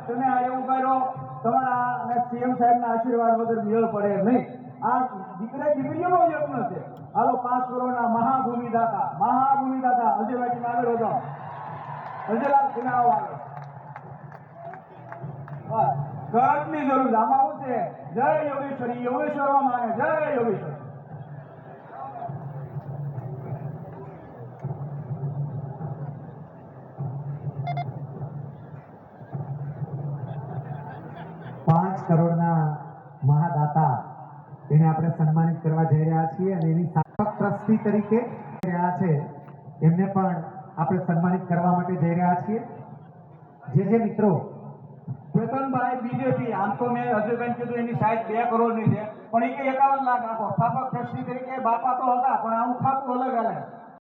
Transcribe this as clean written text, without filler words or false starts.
તમે આ એવું કર્યો તમારા સીએમ સાહેબના આશીર્વાદ વગર મેળ પડે નહીં. આ દીકરીઓનો યજ્ઞ છે. હાલો 5 કરોડના મહાભૂમિદાતા અજયભાઈ તમે આગળ વધો. અજયલાલ તમે આવો આગળ. બસ કરંટની જરૂર છે. આમાં શું છે? જય યોગેશ્વરી, યોગેશ્વરમાં માને જય યોગેશ્વર. કરોડના મહાદાતા એને આપણે સન્માનિત કરવા જઈ રહ્યા છીએ અને એની સ્થાપક ટ્રસ્ટી તરીકે રહ્યા છે એમને પણ આપણે સન્માનિત કરવા માટે જઈ રહ્યા છીએ. જે મિત્રો ચેતનભાઈ બીજેપી, આમ તો મેં અજયભાઈ કીધું એની સાઈઝ 2 કરોડની છે, પણ એ 51 લાખ રાખો. સ્થાપક ટ્રસ્ટી તરીકે બાપા તો હતા પણ આવું ખાતું અલગ અલગ.